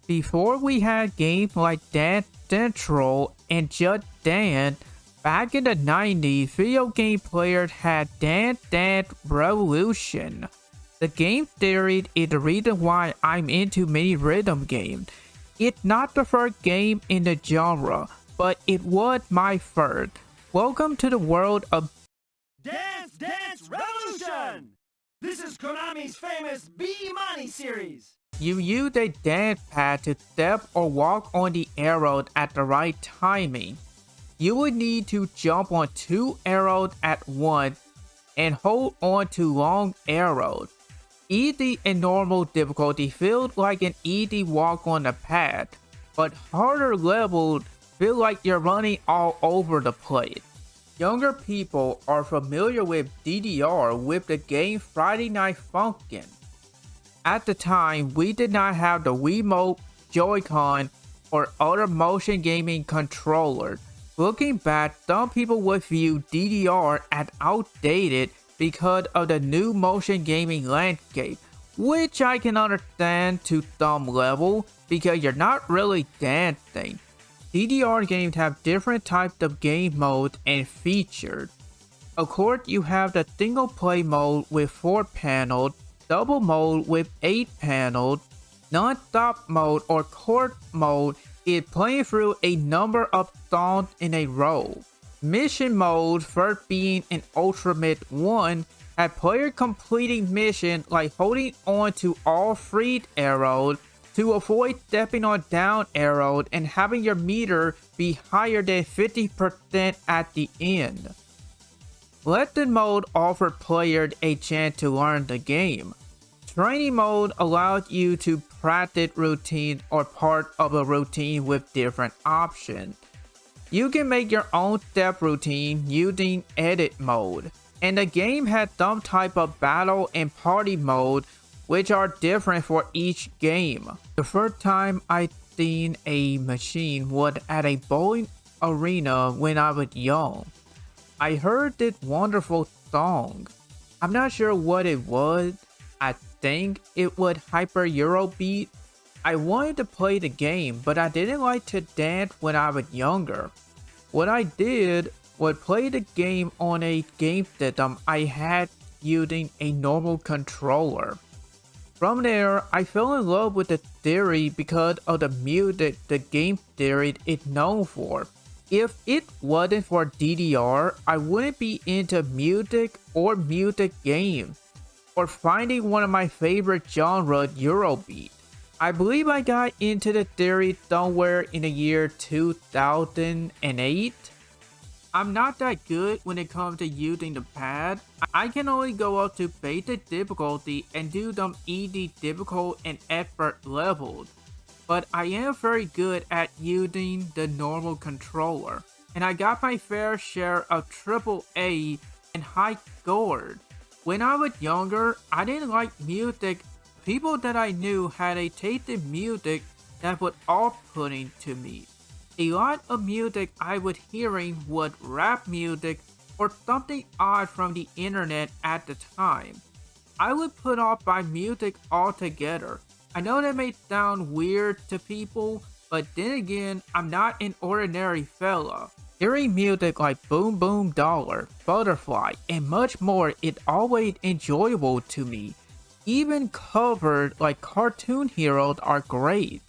Before we had games like Dance Central and Just Dance, back in the 90s, video game players had Dance Dance Revolution. The game theory is the reason why I'm into many rhythm games. It's not the first game in the genre, but it was my first. Welcome to the world of Dance Dance Revolution! This is Konami's famous B-Money series. You use a dance pad to step or walk on the arrows at the right timing. You would need to jump on 2 arrows at once and hold on to long arrows. Easy and normal difficulty feels like an easy walk on the pad, but harder levels feel like you're running all over the place. Younger people are familiar with DDR with the game Friday Night Funkin'. At the time, we did not have the Wiimote, Joy-Con, or other motion gaming controllers. Looking back, some people would view DDR as outdated because of the new motion gaming landscape, which I can understand to some level because you're not really dancing. DDR games have different types of game modes and features. Of course, you have the single play mode with 4 panels, double mode with 8 panels, non-stop mode or court mode is playing through a number of songs in a row. Mission mode, first being an Ultimate 1, had players completing missions like holding on to all freed arrows to avoid stepping on down arrows and having your meter be higher than 50% at the end. Lesson mode offered players a chance to learn the game. Training mode allows you to practice routines or part of a routine with different options. You can make your own step routine using edit mode, and the game has some type of battle and party mode which are different for each game. The first time I seen a machine was at a bowling arena when I was young. I heard this wonderful song. I'm not sure what it was. I think it was Hyper Eurobeat. I wanted to play the game, but I didn't like to dance when I was younger. What I did was play the game on a game system I had using a normal controller. From there, I fell in love with the theory because of the music the game theory is known for. If it wasn't for DDR, I wouldn't be into music or music games, or finding one of my favorite genres, Eurobeat. I believe I got into the theory somewhere in the year 2008. I'm not that good when it comes to using the pad. I can only go up to basic difficulty and do them easy, difficult, and expert levels. But I am very good at using the normal controller. And I got my fair share of AAA and high scores. When I was younger, I didn't like music. People that I knew had a taste in music that was off-putting to me. A lot of music I was hearing was rap music or something odd from the internet at the time. I was put off by music altogether. I know that may sound weird to people, but then again, I'm not an ordinary fella. Hearing music like Boom Boom Dollar, Butterfly, and much more is always enjoyable to me. Even covers like cartoon heroes are great.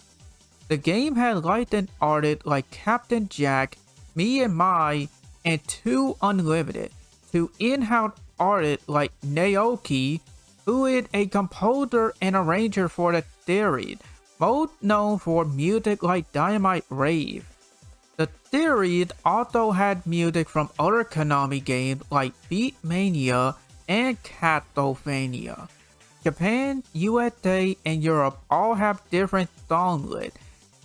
The game had licensed artists like Captain Jack, Me and My, and 2 Unlimited, to in-house artists like Naoki, who is a composer and arranger for the series, most known for music like Dynamite Rave. The series also had music from other Konami games like Beatmania and Castlevania. Japan, USA, and Europe all have different song lists.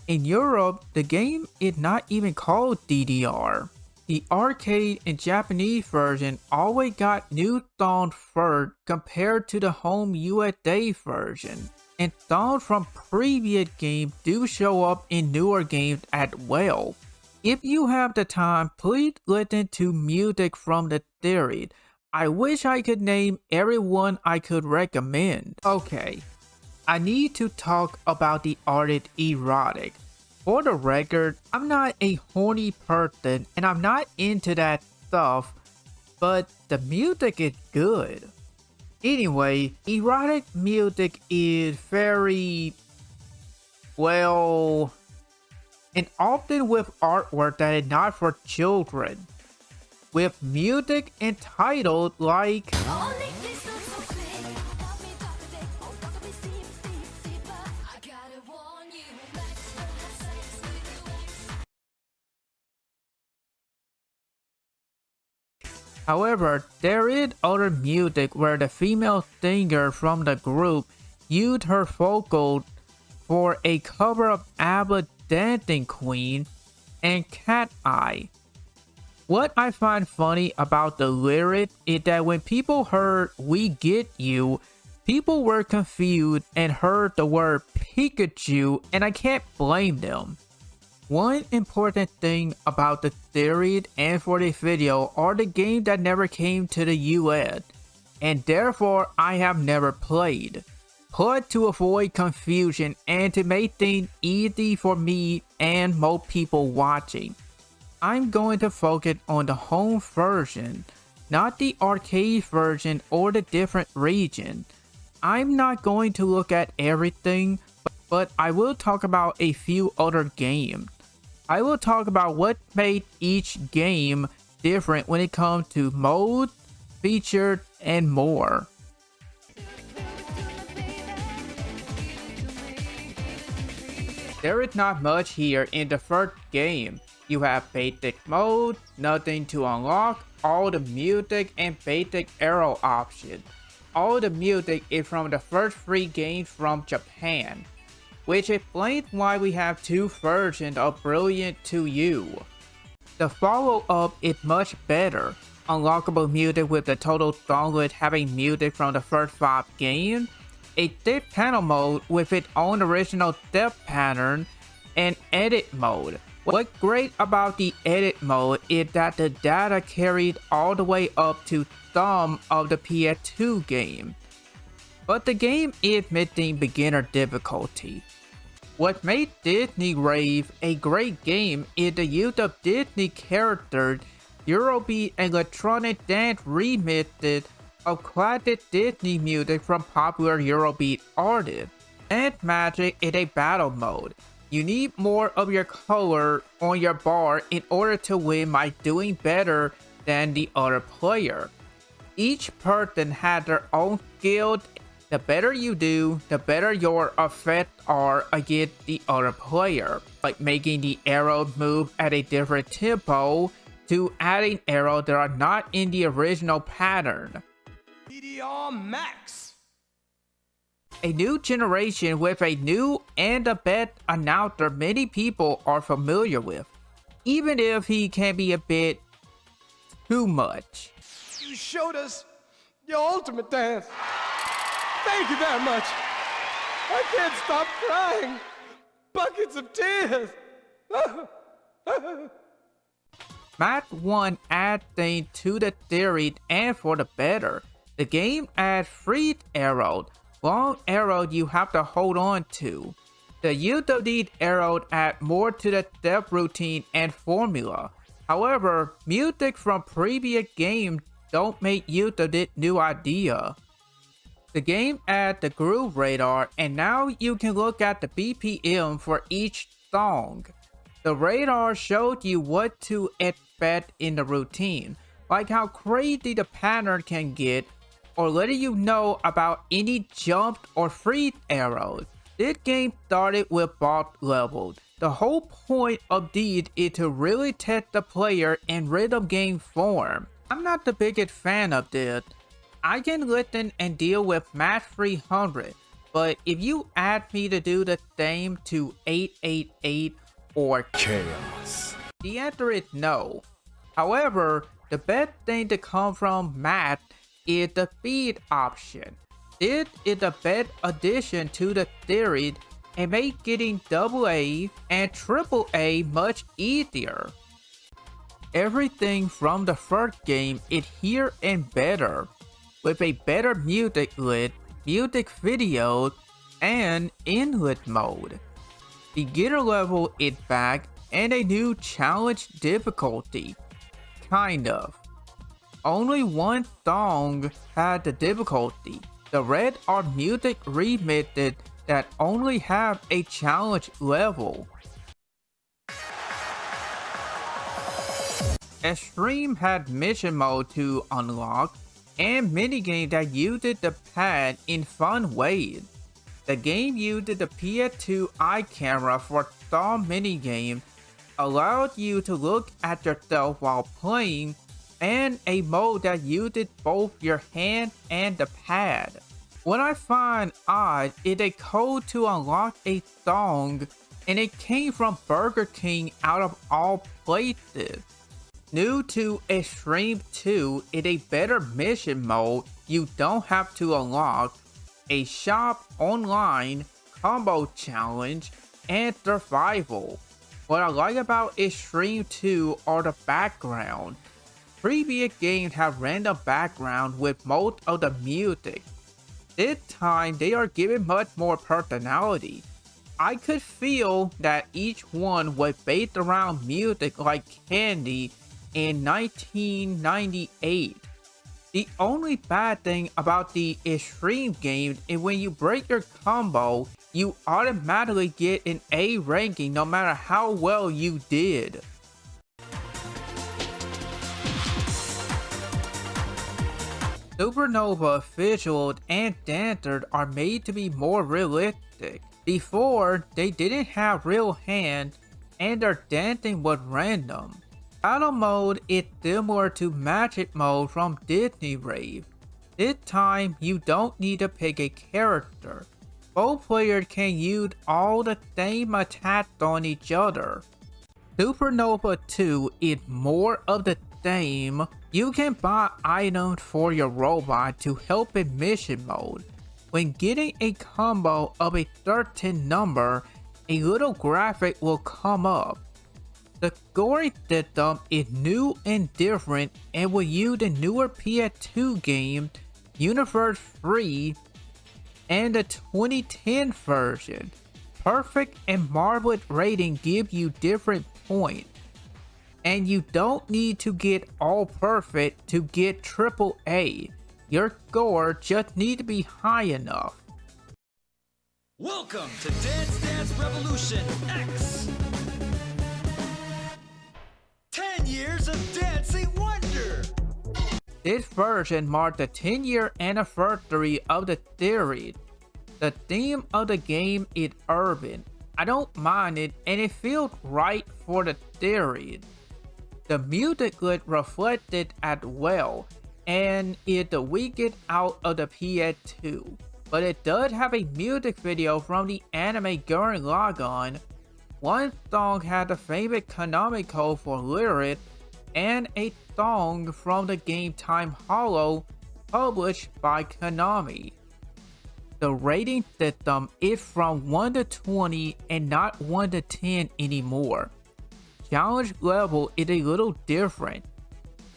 In Europe, the game is not even called DDR. The arcade and Japanese version always got new songs first compared to the home USA version, and songs from previous games do show up in newer games as well. If you have the time, please listen to music from the series. I wish I could name everyone I could recommend. Okay, I need to talk about the artist erotic. For the record, I'm not a horny person and I'm not into that stuff, but the music is good. Anyway, erotic music is very, well, and often with artwork that is not for children. With music entitled like However, there is other music where the female singer from the group used her vocals for a cover of ABBA Dancing Queen and Cat Eye. What I find funny about the lyric is that when people heard "We Get You," people were confused and heard the word Pikachu, and I can't blame them. One important thing about the series and for this video are the games that never came to the US, and therefore I have never played. But to avoid confusion and to make things easy for me and most people watching, I'm going to focus on the home version, not the arcade version or the different region. I'm not going to look at everything, but I will talk about a few other games. I will talk about what made each game different when it comes to mode, features, and more. There is not much here in the first game. You have basic mode, nothing to unlock, all the music and basic arrow options. All the music is from the first 3 games from Japan, which explains why we have 2 versions of Brilliant to You. The follow-up is much better. Unlockable music with the total song list having music from the first 5 games, a 6 panel mode with its own original step pattern, and edit mode. What's great about the edit mode is that the data carried all the way up to some of the PS2 game. But the game is missing beginner difficulty. What made Disney Rave a great game is the use of Disney characters, Eurobeat and electronic dance remixes of classic Disney music from popular Eurobeat artists. Dance Magic is a battle mode. You need more of your color on your bar in order to win by doing better than the other player. Each person has their own skills. The better you do, the better your effects are against the other player, like making the arrows move at a different tempo to adding arrows that are not in the original pattern. DDR Max! A new generation with a new and the best announcer many people are familiar with, even if he can be a bit too much. You showed us your ultimate dance. Thank you very much. I can't stop crying. Buckets of tears. Match 1 adds things to the series and for the better. The game adds freeze arrows, long arrows you have to hold on to. The use of these arrows add more to the step routine and formula. However, music from previous games don't make use of this new idea. The game adds the groove radar, and now you can look at the BPM for each song. The radar shows you what to expect in the routine, like how crazy the pattern can get, or letting you know about any jump or freeze arrows. This game started with boss levels. The whole point of these is to really test the player in rhythm game form. I'm not the biggest fan of this. I can listen and deal with match 300, but if you ask me to do the same to 888 or Chaos, the answer is no. However, the best thing to come from match is the speed option. This is the best addition to the series and make getting AA and AAA much easier. Everything from the first game is here and better, with a better music list, music videos, and inlet mode. Beginner level is back and a new challenge difficulty. Kind of. Only one song had the difficulty. The red are music remixed that only have a challenge level. Extreme had mission mode to unlock and minigame that used the pad in fun ways. The game used the PS2 eye camera for some minigame, allowed you to look at yourself while playing, and a mode that used both your hand and the pad. What I find odd is a code to unlock a song, and it came from Burger King out of all places. New to Extreme 2 is a better mission mode you don't have to unlock, a shop online, combo challenge, and survival. What I like about Extreme 2 are the background. Previous games have random background with most of the music. This time they are given much more personality. I could feel that each one was based around music like Candy in 1998. The only bad thing about the Extreme games is when you break your combo, you automatically get an A ranking no matter how well you did. Supernova visuals and dancers are made to be more realistic. Before, they didn't have real hands and their dancing was random. Battle mode is similar to Magic mode from Disney Rave. This time, you don't need to pick a character. Both players can use all the same attacks on each other. Supernova 2 is more of the same. You can buy items for your robot to help in mission mode. When getting a combo of a certain number, a little graphic will come up. The scoring system is new and different and will use the newer PS2 game, Universe 3, and the 2010 version. Perfect and marvelous rating give you different points, and you don't need to get all perfect to get AAA. Your score just needs to be high enough. Welcome to Dance Dance Revolution X! 10 years of dancing wonder! This version marked the 10-year anniversary of the series. The theme of the game is urban. I don't mind it and it feels right for the series. The music is reflected as well and is the weakest out of the PS2. But it does have a music video from the anime Gurren Lagann. One song had the famous Konami code for lyrics and a song from the game Time Hollow published by Konami. The rating system is from 1 to 20 and not 1 to 10 anymore. Challenge level is a little different.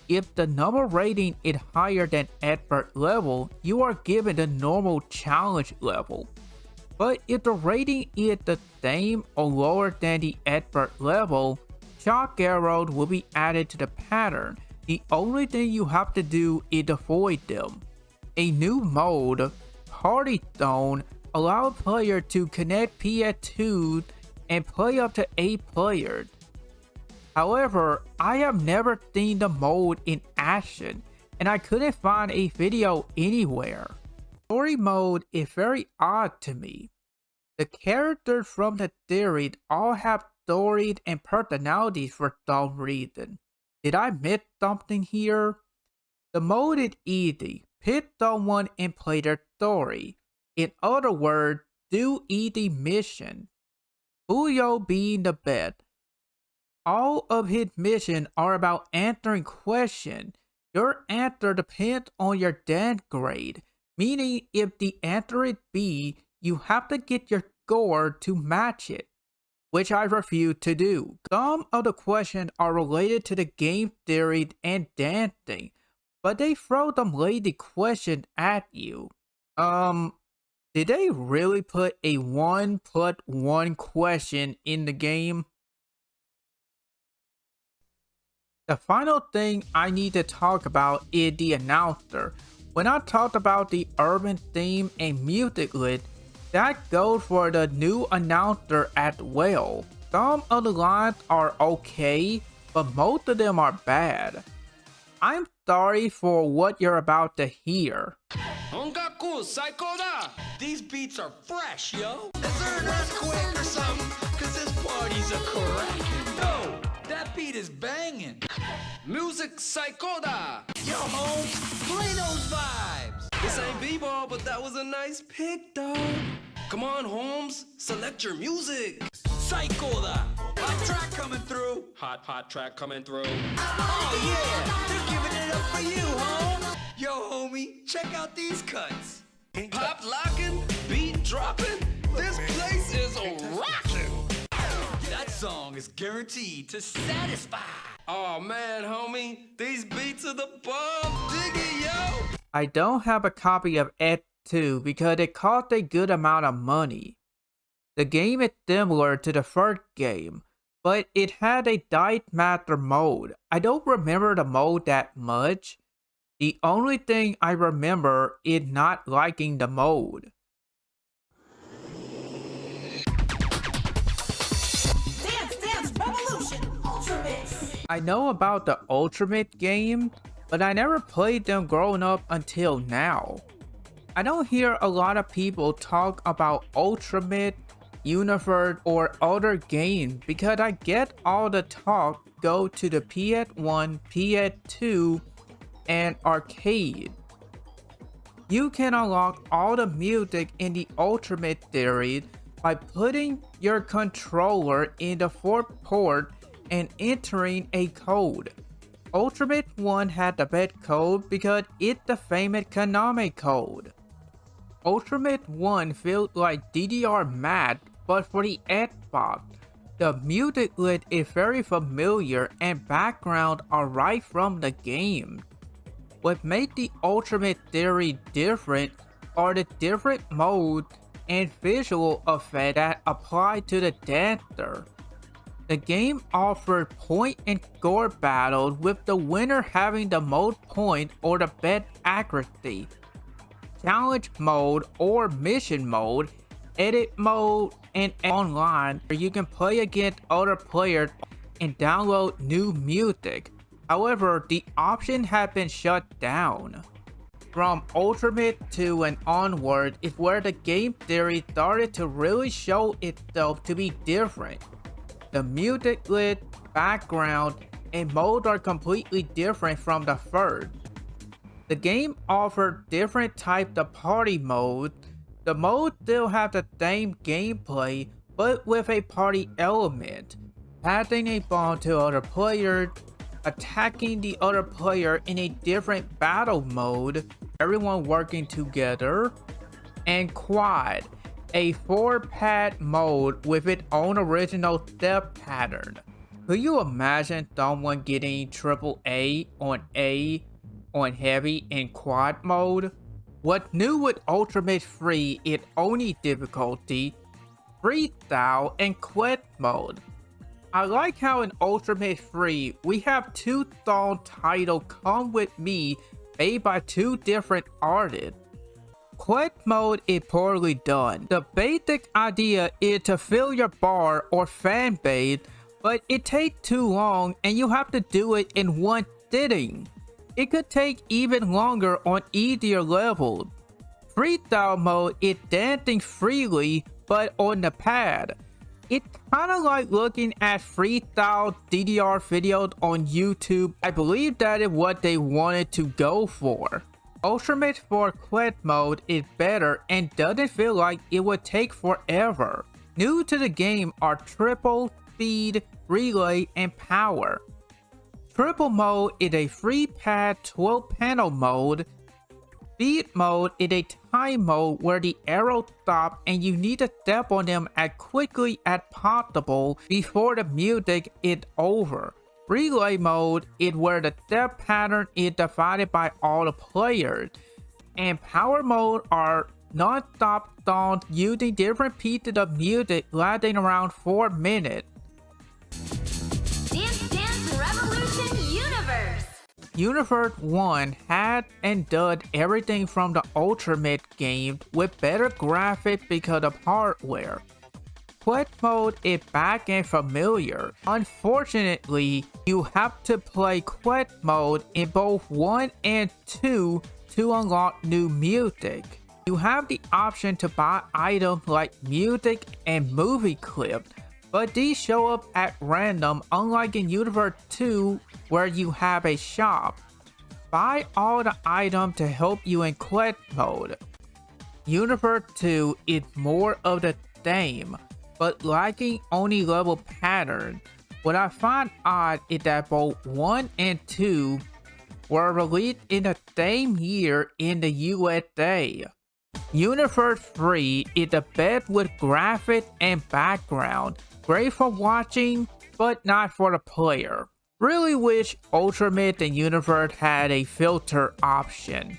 If the number rating is higher than expert level, you are given the normal challenge level. But if the rating is the same or lower than the expert level, chalk arrows will be added to the pattern. The only thing you have to do is avoid them. A new mode, Party Zone, allows players to connect PS2 and play up to 8 players. However, I have never seen the mode in action, and I couldn't find a video anywhere. Story mode is very odd to me. The characters from the series all have stories and personalities for some reason. Did I miss something here? The mode is easy. Pick someone and play their story. In other words, do easy mission. Julio being the best. All of his missions are about answering questions. Your answer depends on your dance grade, meaning if the answer is B, you have to get your score to match it, which I refuse to do. Some of the questions are related to the game theory and dancing, but they throw some lazy questions at you. Did they really put a 1+1 question in the game? The final thing I need to talk about is the announcer. When I talked about the urban theme and music lit, that goes for the new announcer as well. Some of the lines are okay, but most of them are bad. I'm sorry for what you're about to hear. These beats are fresh, yo. Is there an earthquake or something? Cause this party's a crackin'. Yo, that beat is banging. Music psychoda. Yo, Holmes, play those vibes. This ain't b-ball, but that was a nice pick, dog. Come on, Holmes, select your music. Psychoda. Hot track coming through. Hot track coming through. Oh yeah, they're giving it up for you, Holmes. Yo, homie, check out these cuts. Pop locking, beat dropping. This place is rocking. That song is guaranteed to satisfy. Oh man, homie, these beats are the bomb. Dig it, yo. I don't have a copy of Ed 2 because it cost a good amount of money. The game is similar to the first game, but it had a Dice Master mode. I don't remember the mode that much. The only thing I remember is not liking the mode. Dance Revolution Ultimate. I know about the Ultimate game, but I never played them growing up until now. I don't hear a lot of people talk about Ultimate, Universe, or other games because I get all the talk go to the PS1, PS2, and arcade. You can unlock all the music in the Ultimate series by putting your controller in the fourth port and entering a code. Ultimate 1 had the best code because it's the famous Konami code. Ultimate 1 feels like DDR math but for the Xbox. The music list is very familiar and background are right from the game. What made the Ultimate series different are the different modes and visual effects that apply to the dancer. The game offered point and score battles with the winner having the most points or the best accuracy. Challenge mode or mission mode, edit mode, and online where you can play against other players and download new music. However, the option had been shut down. From Ultimate 2 and onward is where the game theory started to really show itself to be different. The music list, background, and mode are completely different from the first. The game offered different types of party modes. The modes still have the same gameplay, but with a party element. Passing a bomb to other players, attacking the other player in a different battle mode, everyone working together, and quad, a 4-pad mode with its own original step pattern. Could you imagine someone getting AAA on heavy and quad mode? What's new with Ultimate Free is only difficulty, freestyle, and quest mode. I like how in Ultimate Free, we have 2 song titles Come With Me made by 2 different artists. Quest mode is poorly done. The basic idea is to fill your bar or fan base, but it takes too long and you have to do it in one sitting. It could take even longer on easier levels. Freestyle mode is dancing freely but on the pad. It's kinda like looking at freestyle DDR videos on YouTube. I believe that is what they wanted to go for. Ultimate 4 quest mode is better and doesn't feel like it would take forever. New to the game are triple, speed, relay, and power. Triple mode is a free pad 12 panel mode. Speed mode is a time mode where the arrows stop and you need to step on them as quickly as possible before the music is over. Relay mode is where the step pattern is divided by all the players. And power mode are non-stop songs using different pieces of music lasting around 4 minutes. Dance Dance Revolution Universe! Universe 1 had and does everything from the Ultimate games with better graphics because of hardware. Quest mode is back and familiar. Unfortunately, you have to play Quest mode in both 1 and 2 to unlock new music. You have the option to buy items like music and movie clips, but these show up at random, unlike in Universe 2 where you have a shop. Buy all the items to help you in Quest mode. Universe 2 is more of the same, but lacking only level pattern. What I find odd is that both 1 and 2 were released in the same year in the USA. Universe 3 is the best with graphics and background, great for watching, but not for the player. Really wish Ultimate and Universe had a filter option.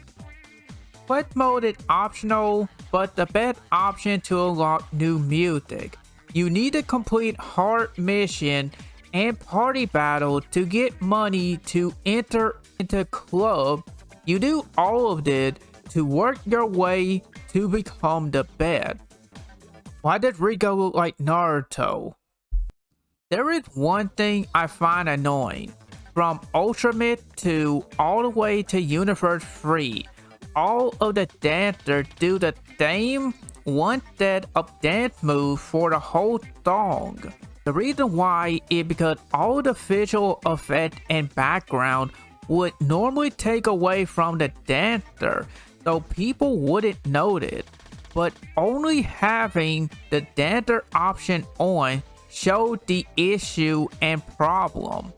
Quest mode is optional, but the best option to unlock new music. You need to complete hard mission and party battle to get money to enter into club. You do all of this to work your way to become the best. Why did Rico look like Naruto? There is one thing I find annoying. From Ultimate 2 all the way to Universe 3, all of the dancers do the same one set of dance moves for the whole song. The reason why is because all the visual effects and background would normally take away from the dancer, so people wouldn't notice. But only having the dancer option on showed the issue and problem.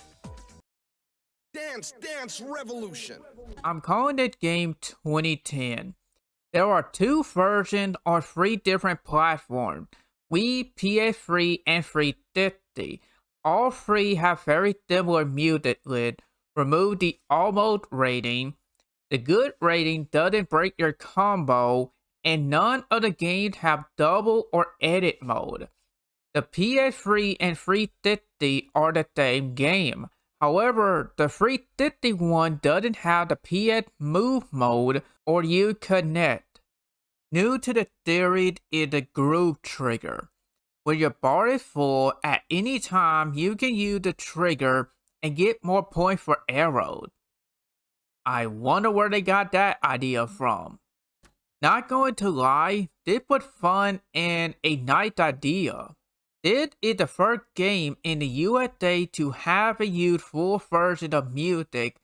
Dance Dance Revolution. I'm calling this game 2010. There are 2 versions on 3 different platforms, Wii, PS3, and 360. All 3 have very similar music list. Remove the almost rating. The good rating doesn't break your combo, and none of the games have double or edit mode. The PS3 and 360 are the same game. However, the 360 one doesn't have the PS Move mode or use Kinect. New to the series is the groove trigger. When your bar is full, at any time you can use the trigger and get more points for arrows. I wonder where they got that idea from. Not going to lie, this was fun and a nice idea. This is the first game in the USA to have a used full version of music,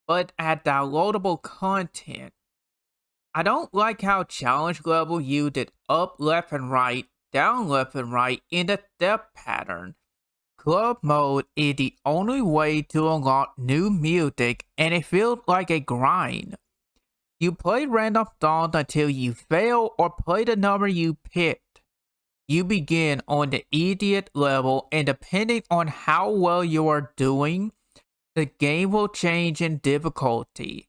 but add downloadable content. I don't like how challenge level used it up, left, and right, down, left, and right in the step pattern. Club mode is the only way to unlock new music, and it feels like a grind. You play random songs until you fail or play the number you picked. You begin on the easiest level, and depending on how well you are doing, the game will change in difficulty.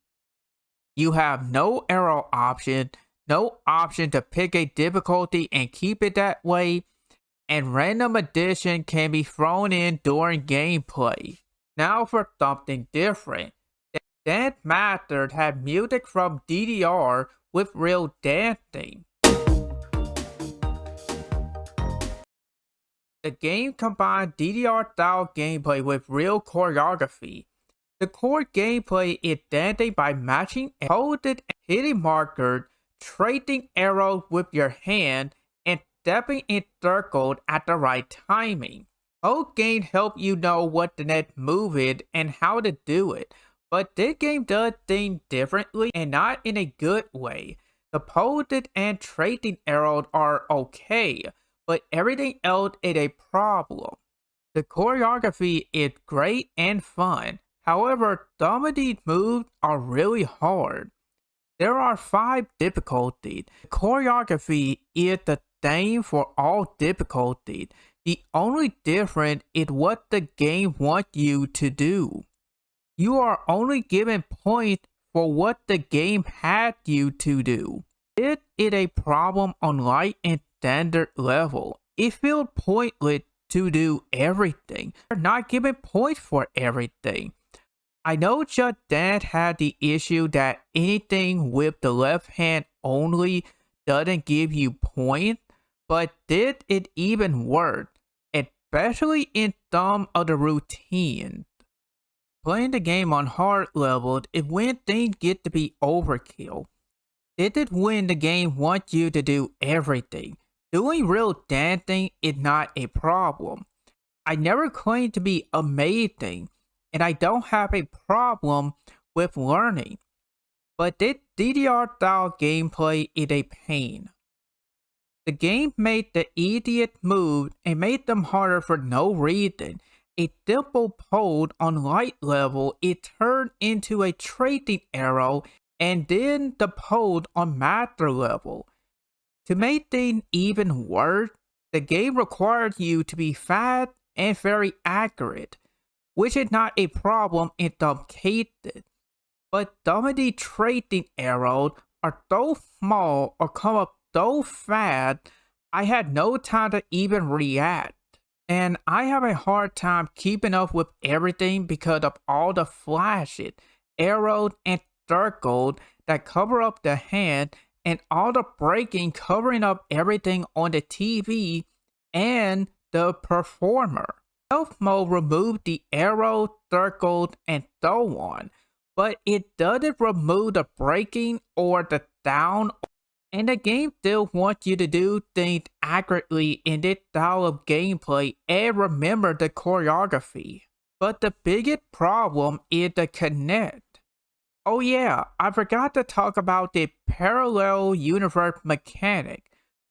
You have no arrow option, no option to pick a difficulty and keep it that way, and random addition can be thrown in during gameplay. Now for something different. Dance Masters have music from DDR with real dancing. The game combines DDR-style gameplay with real choreography. The core gameplay is dancing by matching poses and hitting markers, tracing arrows with your hand, and stepping in circles at the right timing. Both games help you know what the next move is and how to do it, but this game does things differently and not in a good way. The poses and tracing arrows are okay, but everything else is a problem. The choreography is great and fun. However, some of these moves are really hard. There are 5 difficulties. The choreography is the same for all difficulties. The only difference is what the game wants you to do. You are only given points for what the game had you to do. It is a problem on light and standard level. It feels pointless to do everything. You're not giving points for everything. I know Just Dance had the issue that anything with the left hand only doesn't give you points, but did it even work, especially in some of the routines. Playing the game on hard levels is when things get to be overkill. It is when the game wants you to do everything. Doing real dancing is not a problem. I never claimed to be amazing, and I don't have a problem with learning. But this DDR style gameplay is a pain. The game made the easiest moves and made them harder for no reason. A simple pose on light level is turned into a tracing arrow, and then the pose on master level. To make things even worse, the game requires you to be fast and very accurate, which is not a problem in some cases. But some of the tracing arrows are so small or come up so fast, I had no time to even react. And I have a hard time keeping up with everything because of all the flashes, arrows, and circles that cover up the hand, and all the breaking covering up everything on the TV and the performer. Stealth mode removes the arrows, circles, and so on, but it doesn't remove the breaking or the sound, and the game still wants you to do things accurately in this style of gameplay and remember the choreography. But the biggest problem is the Kinect. Oh yeah, I forgot to talk about the parallel universe mechanic.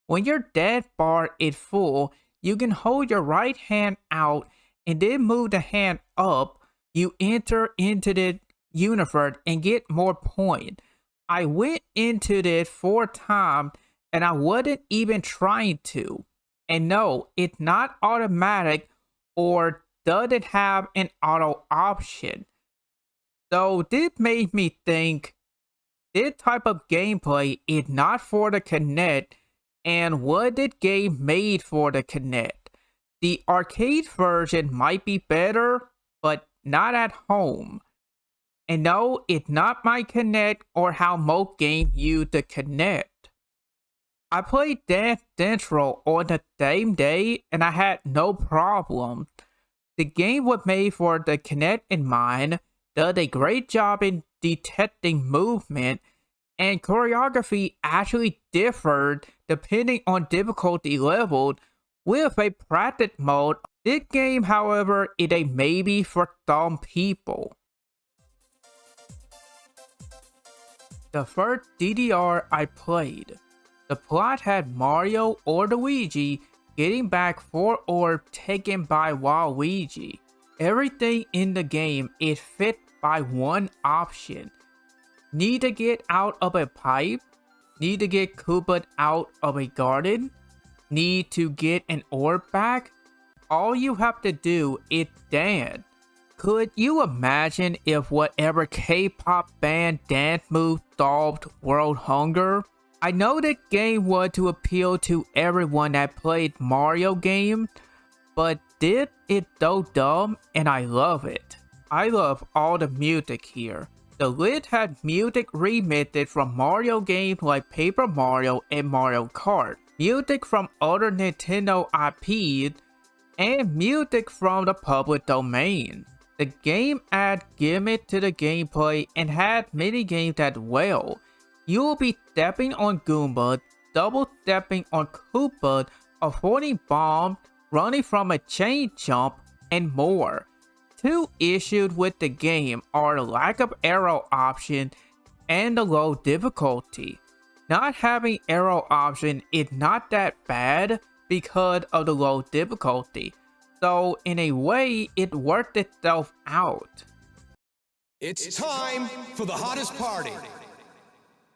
When your death bar is full, you can hold your right hand out and then move the hand up. You enter into the universe and get more points. I went into this 4 times and I wasn't even trying to. And no, it's not automatic or doesn't have an auto option. So this made me think this type of gameplay is not for the Kinect, and was this game made for the Kinect? The arcade version might be better, but not at home. And no, it's not my Kinect or how most games use the Kinect. I played Dance Central on the same day and I had no problem. The game was made for the Kinect in mind, does a great job in detecting movement, and choreography actually differed depending on difficulty level with a practice mode. This game, however, is a maybe for some people. The first DDR I played. The plot had Mario or Luigi getting back 4 orbs taken by Waluigi. Everything in the game is fit by one option. Need to get out of a pipe? Need to get Koopa out of a garden? Need to get an orb back? All you have to do is dance. Could you imagine if whatever K-pop band dance move solved world hunger? I know the game was to appeal to everyone that played Mario games, but this is so dumb and I love it. I love all the music here. The list had music remixed from Mario games like Paper Mario and Mario Kart, music from other Nintendo IPs, and music from the public domain. The game added gimmick to the gameplay and had mini games as well. You will be stepping on Goombas, double stepping on Koopas, avoiding bombs, running from a chain jump, and more. 2 issues with the game are the lack of arrow option and the low difficulty. Not having arrow option is not that bad because of the low difficulty. So in a way, it worked itself out. It's time for the hottest party.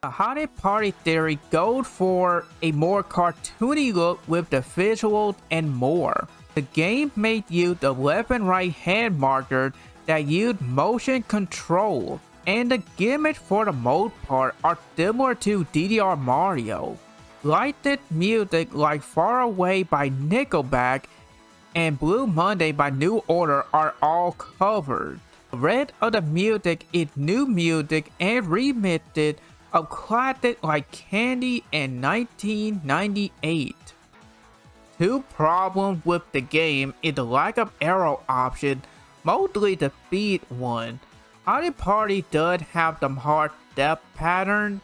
The hottest party theory goes for a more cartoony look with the visuals and more. The game made use the left and right hand marker that used motion control. and the gimmick for the mode part are similar to DDR Mario. Lighted music like Far Away by Nickelback and Blue Monday by New Order are all covered. The rest of the music is new music and remixed of classics like Candy and 1998. Two problems with the game is the lack of arrow option, mostly the speed one. Holiday Party does have some hard step patterns,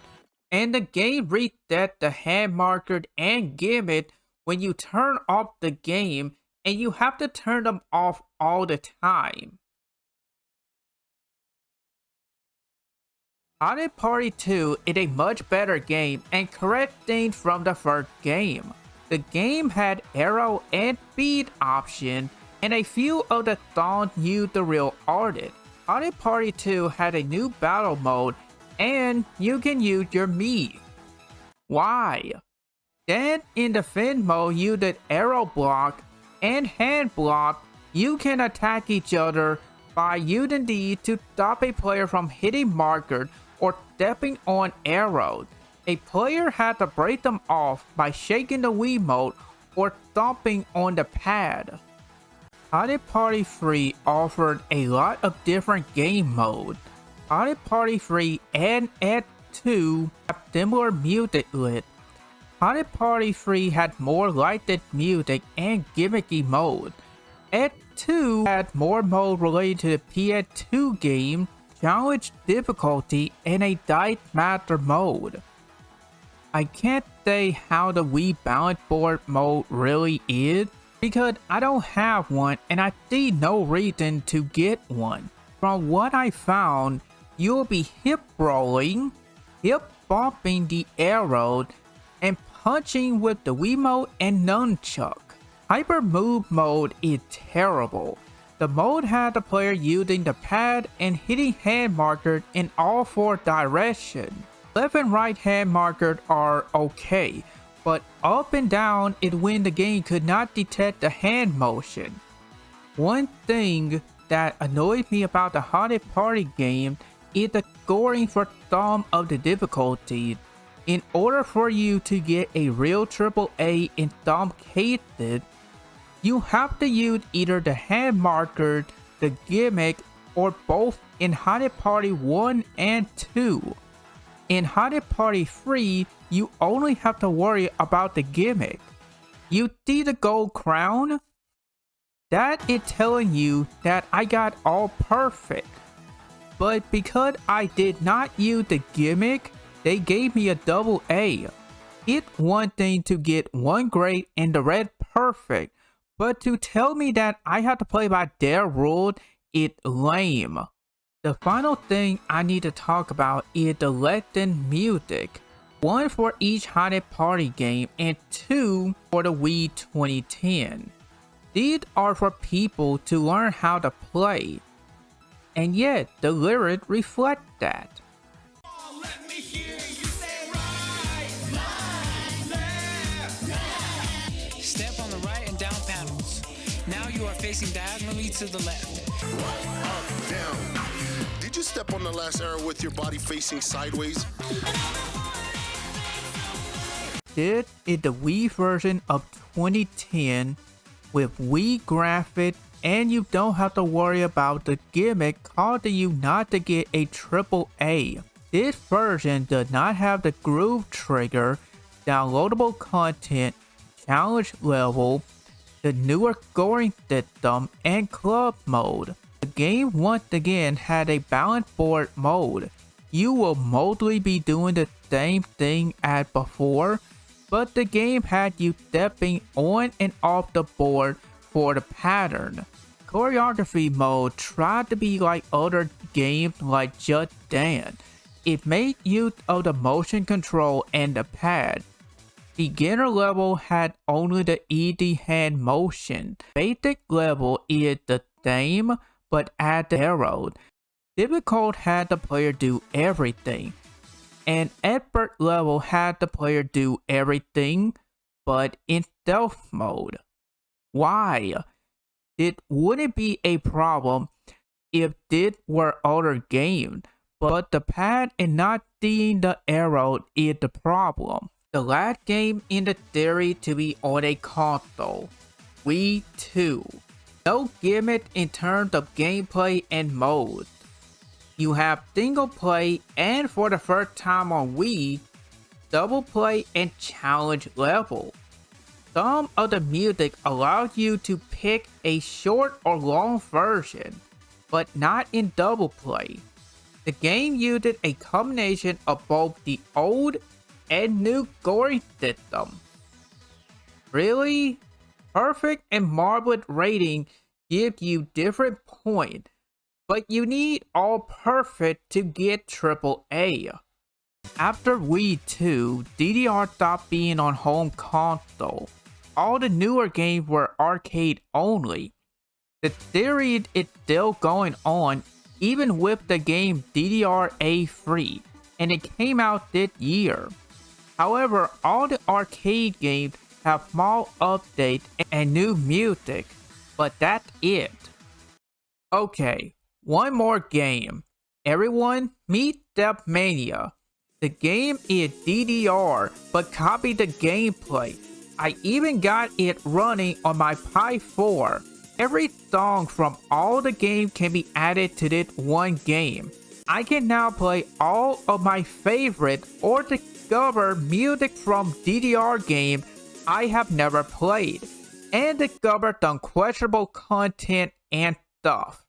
and the game resets the hand marker and gimmick when you turn off the game, and you have to turn them off all the time. Holiday Party 2 is a much better game and corrects things from the first game. The game had arrow and speed options, and a few of the songs used the real artist. Holiday Party 2 had a new battle mode, and you can use your Mii. Why? Then in defense mode, you did arrow block and hand block. You can attack each other by using these to stop a player from hitting markers or stepping on arrows. A player had to break them off by shaking the Wiimote or stomping on the pad. Holiday Party 3 offered a lot of different game modes. Holiday Party 3 and Ed 2 have similar music lit. Holiday Party 3 had more lighted music and gimmicky mode. Ed 2 had more mode related to the PS2 game, challenge difficulty, and a Dice Master mode. I can't say how the Wii balance board mode really is because I don't have one and I see no reason to get one. From what I found, you'll be hip rolling, hip bumping the arrow, and punching with the Wiimote and nunchuck. Hyper move mode is terrible. The mode had the player using the pad and hitting hand markers in all four directions. Left and right hand markers are okay, but up and down is when the game could not detect the hand motion. One thing that annoyed me about the Holiday Party game is the scoring for some of the difficulties. In order for you to get a real AAA in some cases, you have to use either the hand marker, the gimmick, or both in Holiday Party 1 and 2. In Holiday Party 3, you only have to worry about the gimmick. You see the gold crown? That is telling you that I got all perfect. But because I did not use the gimmick, they gave me a double A. It's one thing to get one grade and the rest perfect, but to tell me that I have to play by their rules is lame. The final thing I need to talk about is the legend music. One for each Holiday Party game and two for the Wii 2010. These are for people to learn how to play. And yet, the lyrics reflect that. Let me hear you say right, left, left. Step on the right and down panels. Now you are facing diagonally to the left. Up, down. Did you step on the last arrow with your body facing sideways? This is the Wii version of 2010 with Wii graphics, and you don't have to worry about the gimmick causing you not to get a AAA. This version does not have the groove trigger, downloadable content, challenge level, the newer scoring system, and club mode. The game once again had a balance board mode. You will mostly be doing the same thing as before, but the game had you stepping on and off the board for the pattern. Choreography mode tried to be like other games like Just Dance. It made use of the motion control and the pad. Beginner level had only the easy hand motion. Basic level is the same, but add the arrows. Difficult had the player do everything. And expert level had the player do everything, but in stealth mode. Why? It wouldn't be a problem if this were other games, but the pad and not seeing the arrow is the problem. The last game in the theory to be on a console, Wii 2. No gimmick in terms of gameplay and modes. You have single play and for the first time on Wii, double play and challenge level. Some of the music allows you to pick a short or long version, but not in double play. The game uses a combination of both the old and new scoring system. Really? Perfect and marvelous rating give you different points, but you need all perfect to get AAA. After Wii 2, DDR stopped being on home console. All the newer games were arcade only. The series is still going on even with the game DDR-A free, and it came out this year. However, all the arcade games have small updates and new music, but that's it. Okay, one more game. Everyone, meet StepMania. The game is DDR, but copy the gameplay. I even got it running on my PS4. Every song from all the games can be added to this one game. I can now play all of my favorite or discover music from DDR games I have never played, and discover some questionable content and stuff.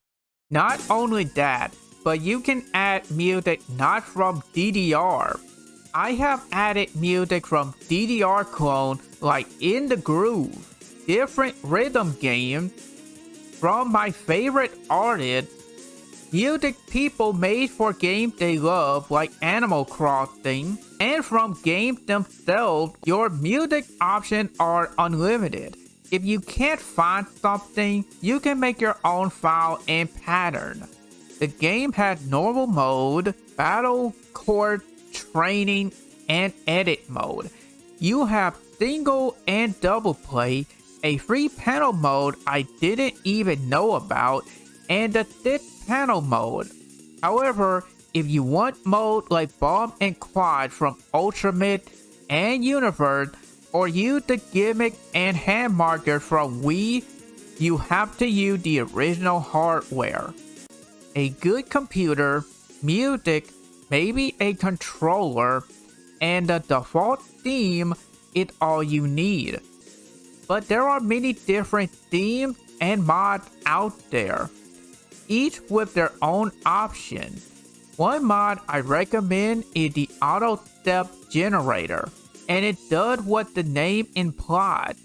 Not only that, but you can add music not from DDR. I have added music from DDR clone like In the Groove, different rhythm games, from my favorite artists, music people made for games they love like Animal Crossing, and from games themselves. Your music options are unlimited. If you can't find something, you can make your own file and pattern. The game has normal mode, battle, court, training, and edit mode. You have single and double play, a free panel mode I didn't even know about, and a thick panel mode. However, if you want mode like Bomb and Quad from Ultimate and Universe, or use the gimmick and hand marker from Wii, you have to use the original hardware. A good computer, music, maybe a controller, and the default theme is all you need. But there are many different themes and mods out there, each with their own options. One mod I recommend is the Auto Step Generator, and it does what the name implies.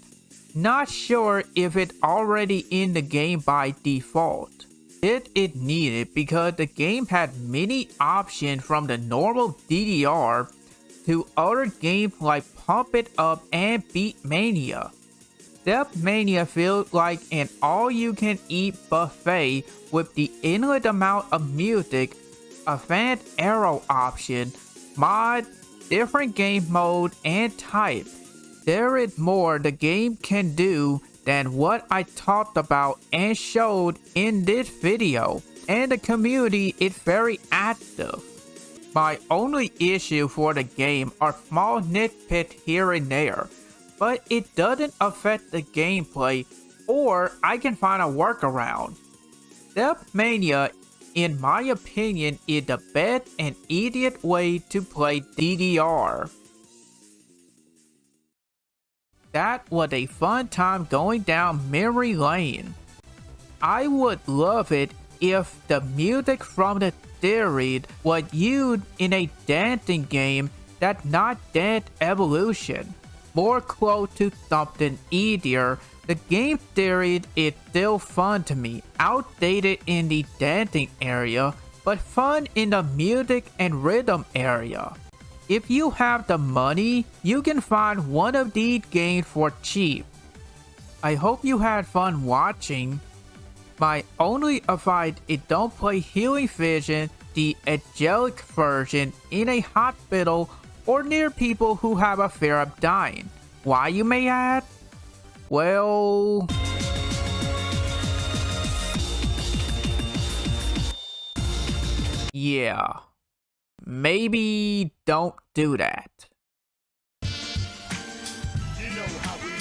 Not sure if it's already in the game by default. It is needed because the game had many options from the normal DDR to other games like Pump It Up and Beatmania. StepMania feels like an all-you-can-eat buffet with the endless amount of music, a fan arrow option, mod, different game mode, and type. There is more the game can do than what I talked about and showed in this video, and the community is very active. My only issue for the game are small nitpicks here and there, but it doesn't affect the gameplay, or I can find a workaround. StepMania, in my opinion, is the best and easiest way to play DDR. That was a fun time going down memory lane. I would love it if the music from the series was used in a dancing game that's not Dance Evolution. More close to something easier, the game series is still fun to me, outdated in the dancing area, but fun in the music and rhythm area. If you have the money, you can find one of these games for cheap. I hope you had fun watching. My only advice is don't play Healing Vision, the angelic version, in a hospital or near people who have a fear of dying. Why, you may ask? Well... yeah. maybe don't do that. You know how we